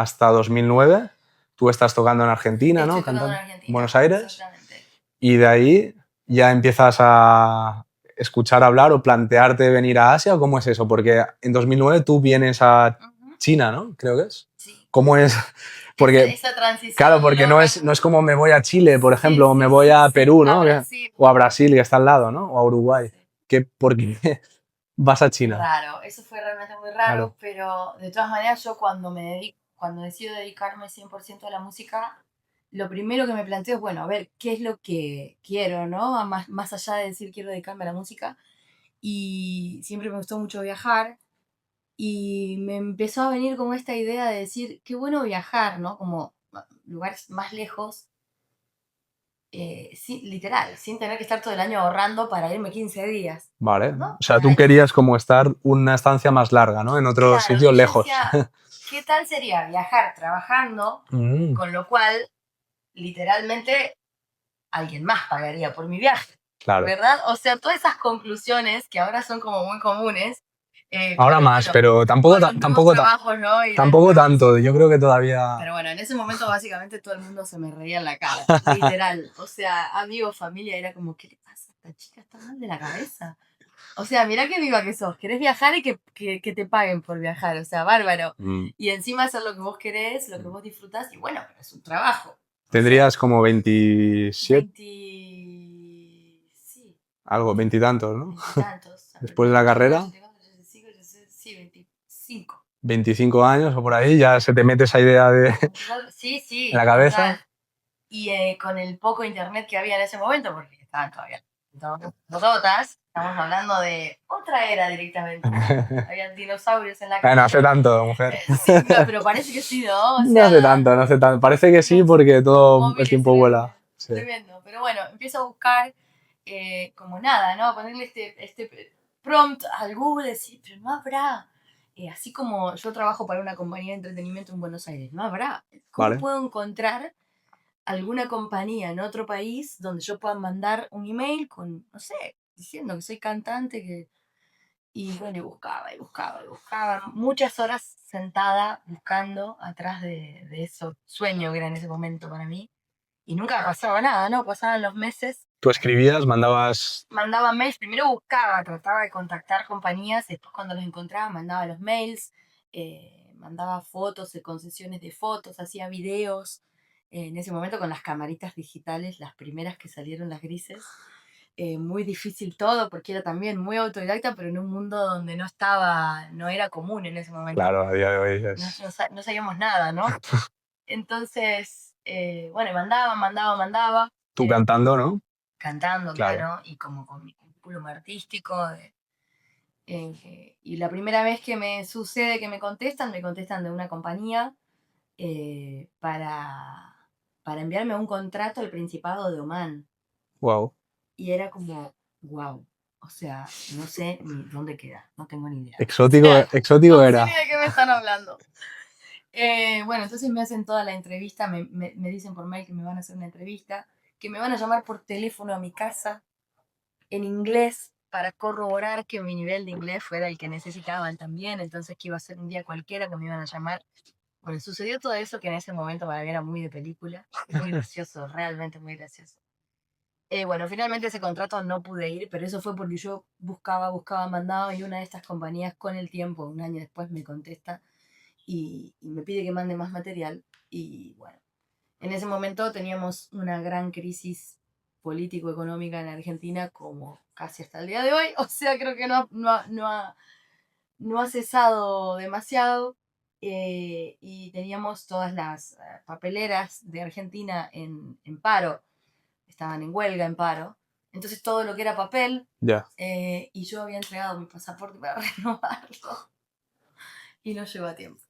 hasta 2009 tú estás tocando en Argentina, ¿no? Estoy tocando en Cantando Argentina. Buenos Aires. Exactamente. Y de ahí ya empiezas a escuchar hablar o plantearte venir a Asia, ¿o cómo es eso? Porque en 2009 tú vienes a China, ¿no? Creo que es. Sí. ¿Cómo es? Porque, esa transición. claro, porque no es como me voy a Chile, por ejemplo, o me voy a Perú, ¿no? O a Brasil, que está al lado, ¿no? O a Uruguay. Sí. ¿Por qué vas a China? Raro, eso fue realmente muy raro, pero de todas maneras yo cuando decido dedicarme 100% a la música, lo primero que me planteo es, bueno, a ver, ¿qué es lo que quiero, no? Más allá de decir quiero dedicarme a la música. Y siempre me gustó mucho viajar. Y me empezó a venir como esta idea de decir, qué bueno viajar, ¿no? Como lugares más lejos, literal, sin tener que estar todo el año ahorrando para irme 15 días. Vale. ¿No? O sea, tú querías como estar una estancia más larga, ¿no? En otro sitio lejos. Decía, ¿qué tal sería viajar trabajando? Con lo cual, literalmente, alguien más pagaría por mi viaje. Claro. ¿Verdad? O sea, todas esas conclusiones que ahora son como muy comunes. Ahora más, pero tampoco tanto. Yo creo que todavía... Pero bueno, en ese momento básicamente todo el mundo se me reía en la cara, literal. O sea, amigos, familia, era como, ¿qué le pasa a esta chica? ¿Está mal de la cabeza? O sea, mirá qué viva que sos. Querés viajar y que te paguen por viajar. O sea, bárbaro. Y encima hacer lo que vos querés, lo que vos disfrutás. Y bueno, pero es un trabajo. ¿Tendrías como 27? Sí. Algo, 20 y tantos, ¿no? 20 y tantos. Después de la carrera. Sí, 25. 25 años o por ahí, ya se te mete esa idea de... Sí. En la cabeza. Total. Y con el poco internet que había en ese momento, porque estaban todavía todas, estamos hablando de otra era directamente. Habían dinosaurios en la casa. No hace tanto, mujer. Sí, no, pero parece que sí, ¿no? O sea, no hace tanto. Parece que sí porque todo el tiempo vuela. Sí. Tremendo. Pero bueno, empiezo a buscar como nada, ¿no? Ponerle este prompt al Google, decir, pero no habrá. Así como yo trabajo para una compañía de entretenimiento en Buenos Aires, no habrá. ¿Cómo puedo encontrar alguna compañía en otro país donde yo pueda mandar un email con, no sé, diciendo que soy cantante, y bueno, y buscaba. Muchas horas sentada buscando atrás de eso sueño que era en ese momento para mí. Y nunca pasaba nada, ¿no? Pasaban los meses. ¿Tú escribías, mandabas...? Mandaba mails, primero buscaba, trataba de contactar compañías, después cuando los encontraba mandaba los mails, mandaba fotos de concesiones de fotos, hacía videos. En ese momento con las camaritas digitales, las primeras que salieron, las grises. Muy difícil todo porque era también muy autodidacta, pero en un mundo donde no era común en ese momento. Claro, a día de hoy es... No sabíamos nada, ¿no? Entonces, bueno, mandaba. Tú cantando, ¿no? Cantando, claro, y como con mi currículum artístico. Y la primera vez que me sucede que me contestan de una compañía para enviarme un contrato al Principado de Omán. Wow. Y era como, wow. O sea, no sé ni dónde queda, no tengo ni idea. Exótico no era. No sé ni de qué me están hablando. Bueno, entonces me hacen toda la entrevista, me dicen por mail que me van a hacer una entrevista, que me van a llamar por teléfono a mi casa en inglés para corroborar que mi nivel de inglés fuera el que necesitaban también, entonces que iba a ser un día cualquiera que me iban a llamar. Bueno, sucedió todo eso que en ese momento para mí era muy de película, muy gracioso, realmente muy gracioso. Bueno, finalmente ese contrato no pude ir, pero eso fue porque yo buscaba, mandaba, y una de estas compañías con el tiempo, un año después, me contesta y me pide que mande más material. Y bueno, en ese momento teníamos una gran crisis político-económica en Argentina, como casi hasta el día de hoy. O sea, creo que no ha cesado demasiado. Y teníamos todas las papeleras de Argentina en paro. Estaban en huelga, en paro. Entonces todo lo que era papel, y yo había entregado mi pasaporte para renovarlo y no llegó a tiempo.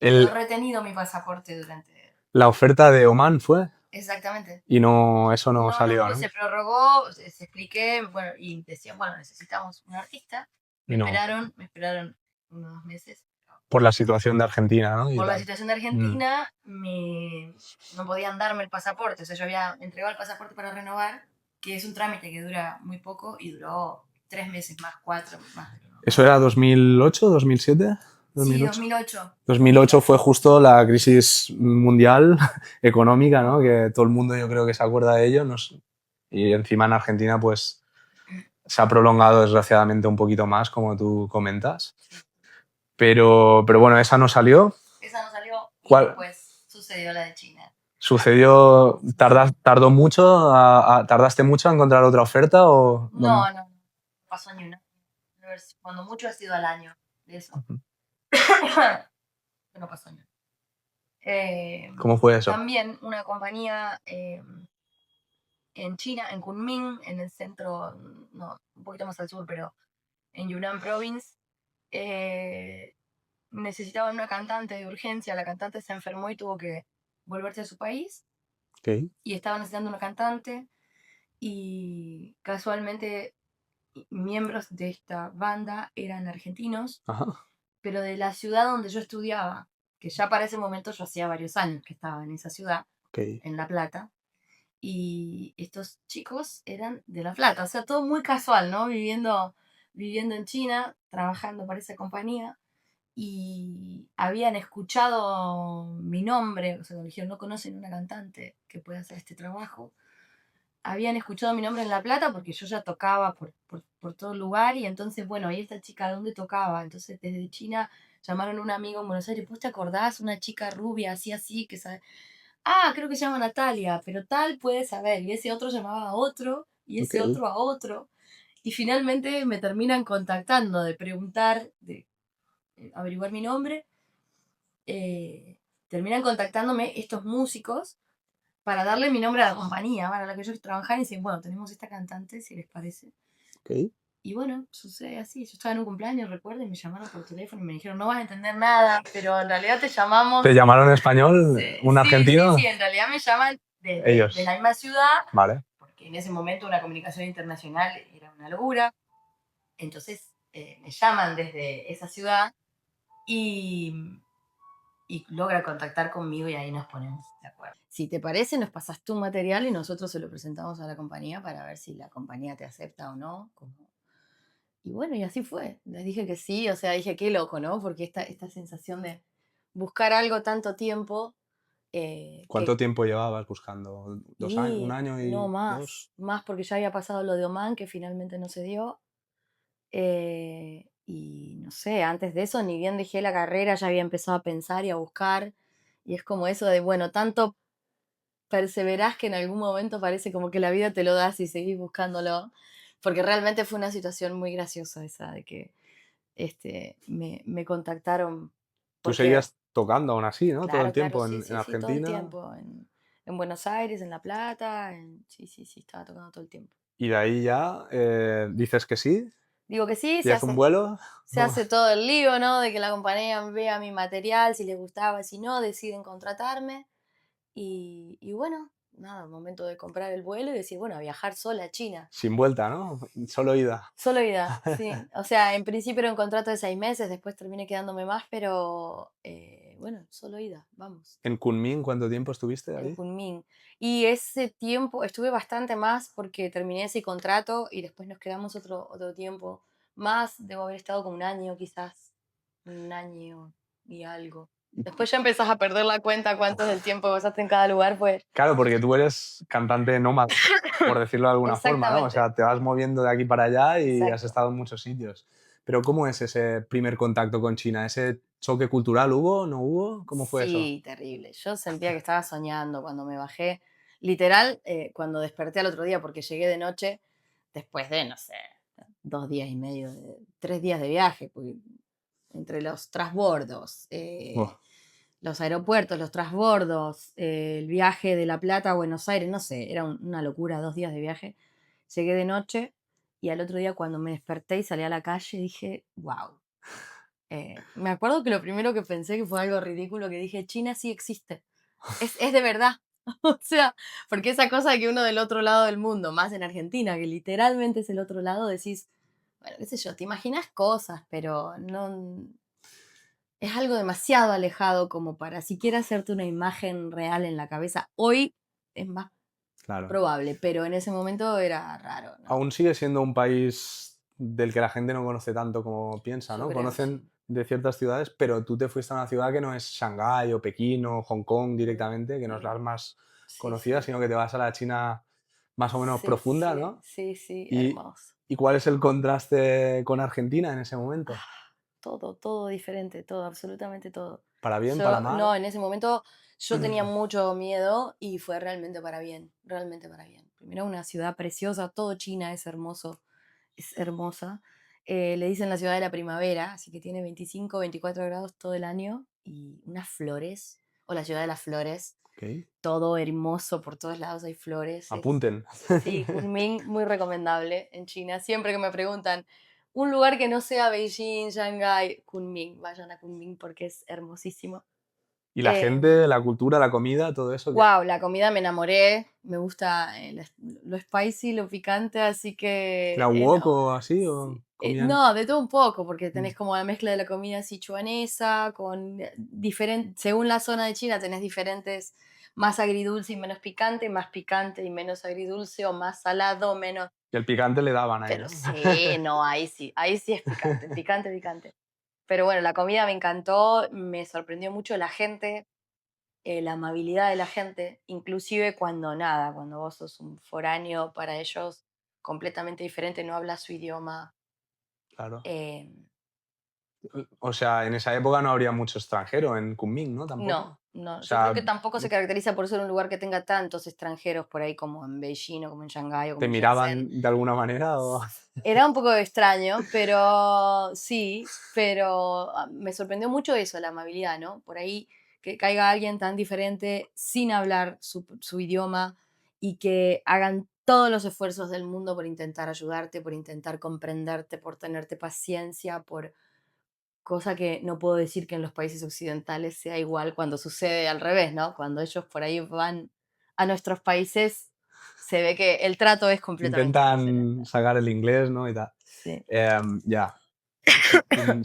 He retenido mi pasaporte durante... ¿La oferta de Oman fue? Exactamente. Y eso no salió, ¿no? Se prorrogó, se expliqué, bueno, y decían, bueno, necesitamos un artista. Me esperaron unos 2 meses. Por la situación de Argentina, ¿no? Por la situación de Argentina, no podían darme el pasaporte. O sea, yo había entregado el pasaporte para renovar, que es un trámite que dura muy poco y duró 3 meses más, 4 más. ¿Eso era 2008, 2007? Sí, 2008. 2008. 2008 fue justo la crisis mundial económica, ¿no? Que todo el mundo yo creo que se acuerda de ello. Y encima en Argentina pues se ha prolongado desgraciadamente un poquito más, como tú comentas. Sí. Pero bueno, esa no salió. Esa no salió y ¿Cuál después sucedió la de China. sucedió? ¿Tardó mucho? ¿Tardaste mucho a encontrar otra oferta o No, no, no pasó ni una. Cuando mucho ha sido al año de eso. No pasó ni una. ¿Cómo fue eso? También una compañía en China, en Kunming, en el centro, no, un poquito más al sur, pero en Yunnan Province, necesitaban una cantante de urgencia. La cantante se enfermó y tuvo que volverse a su país. Okay. Y estaban necesitando una cantante. Y casualmente miembros de esta banda eran argentinos, Ajá. pero de la ciudad donde yo estudiaba, que ya para ese momento yo hacía varios años que estaba en esa ciudad, Okay. en La Plata. Y estos chicos eran de La Plata, o sea, todo muy casual, ¿no? Viviendo en China, trabajando para esa compañía, y habían escuchado mi nombre, o sea, me dijeron, no conocen una cantante que pueda hacer este trabajo. Habían escuchado mi nombre en La Plata porque yo ya tocaba por todo el lugar, y entonces, bueno, ¿y esta chica dónde tocaba? Entonces desde China llamaron a un amigo en Buenos Aires, ¿vos te acordás? Una chica rubia, así, así, que sabe. Ah, creo que se llama Natalia, pero tal puede saber. Y ese otro llamaba a otro, y ese Okay. otro a otro. Y finalmente me terminan contactando de preguntar, de averiguar mi nombre. Terminan contactándome estos músicos para darle mi nombre a la compañía para la que yo trabajaba, y dicen, bueno, tenemos esta cantante, si les parece. Okay. Y bueno, sucede así. Yo estaba en un cumpleaños, recuerdo, y me llamaron por teléfono y me dijeron, no vas a entender nada, pero en realidad te llamamos. ¿Te llamaron en español? ¿Un Sí, argentino? sí, en realidad me llaman de Ellos. la misma ciudad, Vale. porque en ese momento una comunicación internacional era una locura. Entonces me llaman desde esa ciudad y, y logra contactar conmigo, y ahí nos ponemos de acuerdo. Si te parece, nos pasas tu material y nosotros se lo presentamos a la compañía para ver si la compañía te acepta o no. Y bueno, y así fue. Les dije que sí, o sea, dije qué loco, ¿no? Porque esta sensación de buscar algo tanto tiempo, ¿Cuánto tiempo llevabas buscando? ¿2 años? ¿Un y año no y más, dos? más porque ya había pasado lo de Oman, que finalmente no se dio. Y no sé, antes de eso, ni bien dejé la carrera, ya había empezado a pensar y a buscar. Y es como eso de, bueno, tanto perseverás que en algún momento parece como que la vida te lo da si seguís buscándolo. Porque realmente fue una situación muy graciosa esa de que me contactaron Tú porque, seguías tocando aún así, ¿no? Todo el claro, claro, tiempo sí, en sí, sí, todo el Argentina. tiempo. En Buenos Aires, en La Plata, sí, sí, sí, estaba tocando todo el tiempo. Y de ahí ya dices que sí, Digo que sí, pillas un vuelo. se hace todo el lío, ¿no? De que la compañía vea mi material, si les gustaba, si no, deciden contratarme. Y bueno, nada, momento de comprar el vuelo y decir, bueno, a viajar sola a China. Sin vuelta, ¿no? Solo ida. Solo ida, sí. O sea, en principio era un contrato de 6 meses, después terminé quedándome más, pero bueno, solo ida, vamos. ¿En Kunming cuánto tiempo estuviste En ahí? Kunming. Y ese tiempo estuve bastante más porque terminé ese contrato y después nos quedamos otro tiempo más. Debo haber estado como un año, quizás. Un año y algo. Después ya empezás a perder la cuenta cuánto es el tiempo que pasaste en cada lugar, pues. Claro, porque tú eres cantante nómada, por decirlo de alguna forma, ¿no? O Exactamente, sea, te vas moviendo de aquí para allá y has exacto. estado en muchos sitios. Pero ¿cómo es ese primer contacto con China? ¿Ese choque cultural hubo? ¿No hubo? ¿Cómo fue eso? Sí, terrible. Yo sentía que estaba soñando cuando me bajé. Literal, cuando desperté al otro día, porque llegué de noche, después de, no sé, 2 días y medio, 3 días de viaje, porque entre los transbordos, Buah. los aeropuertos, los transbordos, el viaje de La Plata a Buenos Aires, no sé, era una locura, 2 días de viaje. Llegué de noche y al otro día cuando me desperté y salí a la calle dije, wow. Me acuerdo que lo primero que pensé, que fue algo ridículo, que dije, China sí existe, es de verdad. O sea, porque esa cosa de que uno del otro lado del mundo, más en Argentina, que literalmente es el otro lado, decís, bueno, qué sé yo, te imaginas cosas, pero no, es algo demasiado alejado como para siquiera hacerte una imagen real en la cabeza. Hoy es más Claro. probable, pero en ese momento era raro, ¿no? Aún sigue siendo un país del que la gente no conoce tanto como piensa, Yo ¿no? creo, Conocen sí. de ciertas ciudades, pero tú te fuiste a una ciudad que no es Shanghái o Pekín o Hong Kong directamente, que no es Sí, las más sí, conocidas, sí. sino que te vas a la China más o menos Sí, profunda, sí, ¿no? sí, sí, ¿Y, hermoso. y cuál es el contraste con Argentina en ese momento? Ah, todo, todo diferente, todo, absolutamente todo. ¿Para bien, para Yo, mal? no, en ese momento yo tenía mucho miedo y fue realmente para bien, realmente para bien. Primero una ciudad preciosa, todo China es hermoso, es hermosa. Le dicen la ciudad de la primavera, así que tiene 25, 24 grados todo el año y unas flores, o la ciudad de las flores, Ok. todo hermoso, por todos lados hay flores. Apunten. Sí, Kunming, muy recomendable en China. Siempre que me preguntan un lugar que no sea Beijing, Shanghái, Kunming, vayan a Kunming porque es hermosísimo. ¿Y la gente, la cultura, la comida, todo eso qué? Wow, la comida me enamoré. Me gusta lo spicy, lo picante, así ¿Era que wok no. o así? ¿O Sí. comían? No, de todo un poco, porque Mm. tenés como la mezcla de la comida sichuanesa con diferentes, según la zona de China tenés diferentes, más agridulce y menos picante y menos agridulce, o más salado, menos. Y el picante le daban ahí, Pero ¿no? sí, no, ahí sí es picante, picante, picante. Pero bueno, la comida me encantó, me sorprendió mucho la gente, la amabilidad de la gente, inclusive cuando nada, cuando vos sos un foráneo para ellos completamente diferente, no hablas su idioma. Claro. eh, O sea, en esa época no habría mucho extranjero en Kunming, ¿no? no, Tampoco. no, O yo creo sea, que tampoco se caracteriza por ser un lugar que tenga tantos extranjeros por ahí como en Beijing o como en Shanghái o como ¿te en Shenzhen. miraban de alguna manera o...? Era un poco extraño, pero sí, pero me sorprendió mucho eso, la amabilidad, ¿no? Por ahí que caiga alguien tan diferente sin hablar su idioma y que hagan todos los esfuerzos del mundo por intentar ayudarte, por intentar comprenderte, por tenerte paciencia, por cosa que no puedo decir que en los países occidentales sea igual cuando sucede al revés, ¿no? Cuando ellos por ahí van a nuestros países, se ve que el trato es completamente Intentan diferente. sacar el inglés, ¿no? Y tal. Sí. Ya,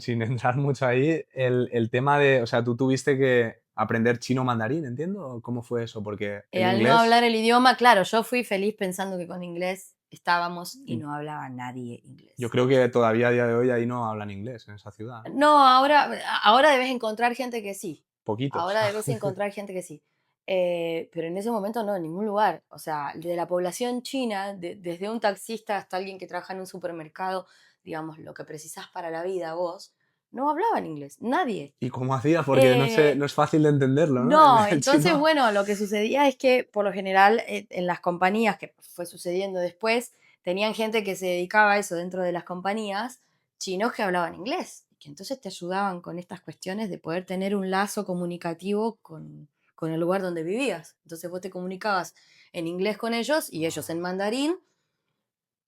sin entrar mucho ahí, el tema de, o sea, tú tuviste que aprender chino mandarín, entiendo, ¿o cómo fue eso? Porque el Al no inglés, hablar el idioma, claro, yo fui feliz pensando que con inglés estábamos y mm, no hablaba nadie yo inglés. creo que todavía a día de hoy ahí no hablan inglés en esa ciudad, ¿no? No, ahora debes encontrar gente que sí. Poquitos. Ahora debes encontrar gente que sí. Pero en ese momento no, en ningún lugar. O sea, de la población china, desde un taxista hasta alguien que trabaja en un supermercado, digamos, lo que precisás para la vida vos, no hablaban inglés, nadie. ¿Y cómo hacía? Porque no sé, no Eh, es fácil de entenderlo, ¿no? No, El entonces, chino. bueno, lo que sucedía es que por lo general en las compañías, que fue sucediendo después, tenían gente que se dedicaba a eso dentro de las compañías, chinos que hablaban inglés, que entonces te ayudaban con estas cuestiones de poder tener un lazo comunicativo con el lugar donde vivías. Entonces vos te comunicabas en inglés con ellos y ellos en mandarín,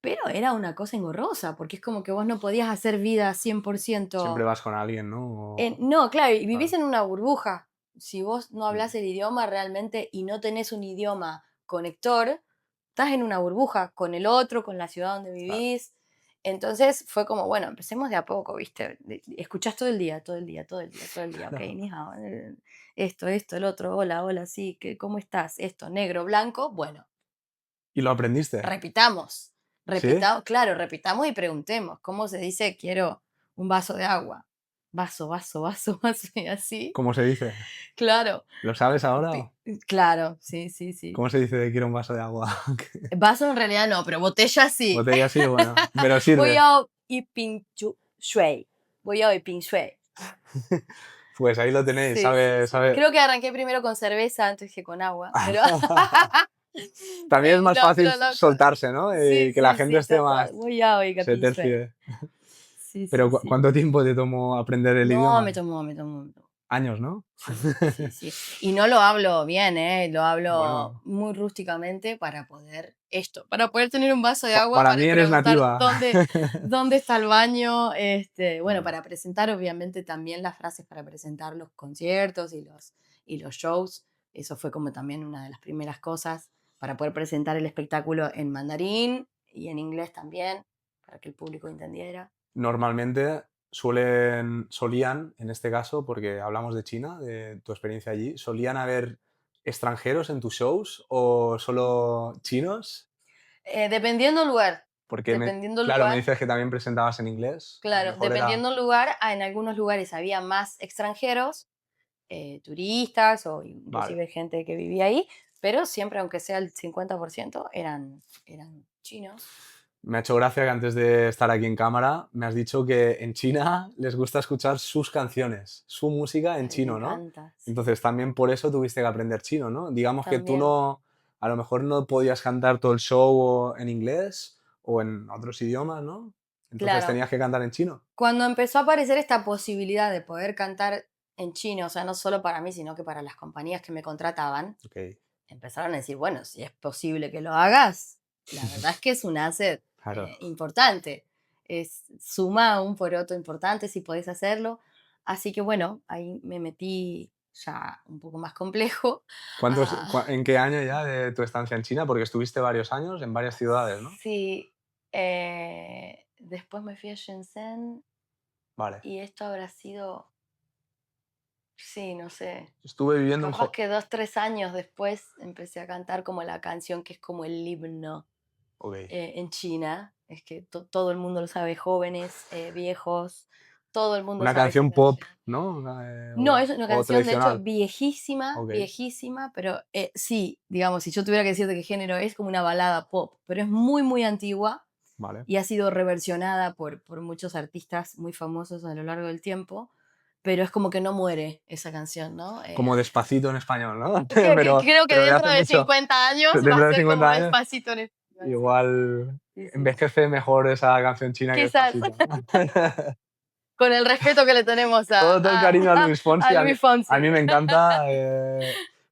pero era una cosa engorrosa, porque es como que vos no podías hacer vida Siempre 100%. vas con alguien, ¿no? No, claro, y vivís Claro. en una burbuja. Si vos no Mm, hablas el idioma realmente y no tenés un idioma conector, estás en una burbuja con el otro, con la ciudad donde claro. vivís. Entonces fue como, bueno, empecemos de a poco, ¿viste? Escuchás todo el día, todo el día, todo el día, todo el día, ok, ni hao, esto, el otro, hola, hola, sí, ¿cómo estás? Esto, negro, blanco, bueno, ¿Y lo aprendiste? repitamos, ¿Sí? repitamos, claro, repitamos y preguntemos, ¿cómo se dice quiero un vaso de agua? Vaso, vaso, vaso, vaso, y así. ¿Cómo se dice? Claro, ¿Lo sabes ahora? pi- claro, sí, sí, sí. ¿Cómo se dice de quiero un vaso de agua? Vaso en realidad no, pero botella sí. Botella sí, bueno, pero 我 sirve. 要一瓶水，我要一瓶水. Pues ahí lo tenéis, Sí, sí, sabe, sí. sabe. Creo que arranqué primero con cerveza antes que con agua, pero También es más no, fácil pero no, soltarse, ¿no? sí, Que la sí, gente sí, esté tal cual. más, 我要一个 se 瓶水. tercie. Sí, Pero sí, sí. ¿cuánto tiempo te tomó aprender el No, idioma? me tomó. Años, ¿no? Sí, sí, sí. Y no lo hablo bien, ¿eh? Lo hablo Bueno, muy rústicamente para poder esto, para poder tener un vaso de agua, para para mí eres preguntar nativa. dónde está el baño, bueno, Bueno, para presentar obviamente también las frases para presentar los conciertos y los shows. Eso fue como también una de las primeras cosas para poder presentar el espectáculo en mandarín y en inglés también, para que el público entendiera. normalmente solían, en este caso, porque hablamos de China, de tu experiencia allí, ¿solían haber extranjeros en tus shows o solo chinos? Dependiendo del lugar. Porque, Dependiendo del claro, me lugar. dices que también presentabas en inglés. a lo Claro, mejor era- dependiendo del lugar, en algunos lugares había más extranjeros, turistas o Vale. inclusive gente que vivía ahí, pero siempre, aunque sea el 50%, eran chinos. Me ha hecho gracia que antes de estar aquí en cámara me has dicho que en China les gusta escuchar sus canciones, su música en A mí me chino, ¿no? encanta, sí, Entonces también por eso tuviste que aprender chino, ¿no? Digamos que tú también. no, a lo mejor no podías cantar todo el show en inglés o en otros idiomas, ¿no? Entonces Claro, tenías que cantar en chino. cuando empezó a aparecer esta posibilidad de poder cantar en chino, o sea, no solo para mí, sino que para las compañías que me contrataban, Ok, empezaron a decir, bueno, si es posible que lo hagas, la verdad es que es un asset claro. importante. Suma un poroto importante si podés hacerlo. Así que bueno, ahí me metí ya un poco más complejo. ¿En qué año ya de tu estancia en China? Porque estuviste varios años en varias ciudades, ¿no? Sí, después me fui a Shenzhen Vale. y esto habrá sido, sí, no sé, Estuve viviendo en... capaz que 2, 3 años después empecé a cantar como la canción que es como el himno Ok. en China. Es que todo el mundo lo sabe, jóvenes, viejos, todo el mundo Una sabe esa canción pop, canción. ¿no? No, es una O canción de hecho tradicional. viejísima, Ok. viejísima, pero sí, digamos, si yo tuviera que decirte qué género es, como una balada pop, pero es muy, muy antigua Vale. y ha sido reversionada por muchos artistas muy famosos a lo largo del tiempo, pero es como que no muere esa canción, ¿no? Como Despacito en español, ¿no? Creo que Pero de dentro hace de mucho. 50 años va Dentro a de ser como 50 años, Despacito en español, sí. igual Sí, sí. envejece mejor esa canción china que Quizás, Despacito. con el respeto que le tenemos Todo el cariño a Luis a Fonsi, Luis a mí Fonsi. me encanta,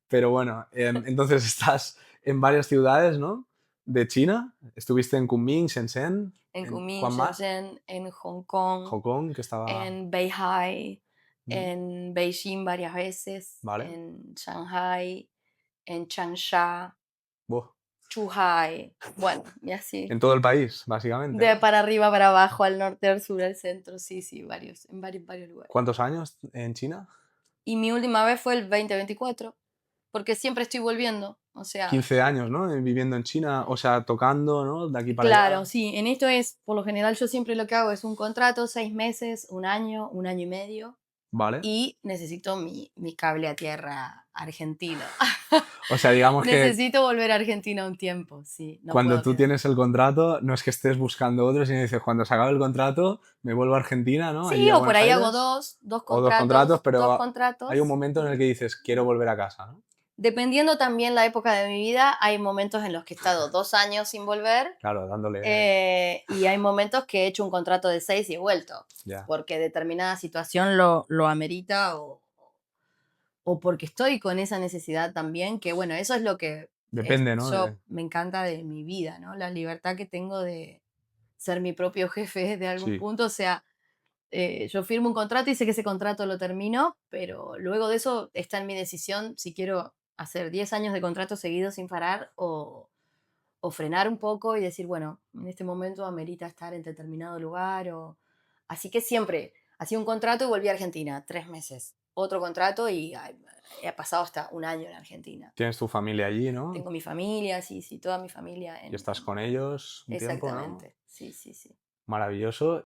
pero bueno, entonces estás en varias ciudades, ¿no? De China. Estuviste en Kunming, Shenzhen, En en Kunming, ¿cuál más? Shenzhen, en Hong Kong, Hong Kong, que estaba... en Beihai, Mm, en Beijing varias veces, vale. en Shanghai, en Changsha, Buah. Zhuhai, bueno, y así. En todo el país, básicamente, De ¿no? para arriba, para abajo, al norte, al sur, al centro, sí, sí, en varios lugares. ¿Cuántos años en China? Y mi última vez fue el 2024, porque siempre estoy volviendo, o sea, 15 años, ¿no? Viviendo en China, o sea, tocando, ¿no? De aquí para claro, allá. sí, en esto es, por lo general yo siempre lo que hago es un contrato, 6 meses, un año y medio, Vale. y necesito mi cable a tierra argentino. O sea, digamos que Necesito volver a Argentina un tiempo, sí, no cuando puedo tú quedar. tienes el contrato, no es que estés buscando otro, sino dices, cuando se acabe el contrato, me vuelvo a Argentina, ¿no? Allí Sí, a o por Buenos ahí hago Aires, dos o dos contratos, contratos, dos pero hay un contratos. momento en el que dices, quiero volver a casa, ¿no? Dependiendo también la época de mi vida, hay momentos en los que he estado 2 años sin volver, Claro, dándole ahí. y hay momentos que he hecho un contrato de 6 y he vuelto, Ya. porque determinada situación lo amerita o porque estoy con esa necesidad también, que bueno, eso es lo que Depende, ¿no? yo me encanta de mi vida, ¿no? La libertad que tengo de ser mi propio jefe de algún Sí. punto, o sea, yo firmo un contrato y sé que ese contrato lo termino, pero luego de eso está en mi decisión si quiero hacer 10 años de contrato seguidos sin parar o frenar un poco y decir, bueno, en este momento amerita estar en determinado lugar. Así que siempre hacía un contrato y volví a Argentina, 3 meses. Otro contrato y he pasado hasta un año en Argentina. Tienes tu familia allí, ¿no? Tengo mi familia, sí, sí, toda mi familia Y estás con ellos un tiempo, ¿no? Exactamente, sí, sí, sí. Maravilloso.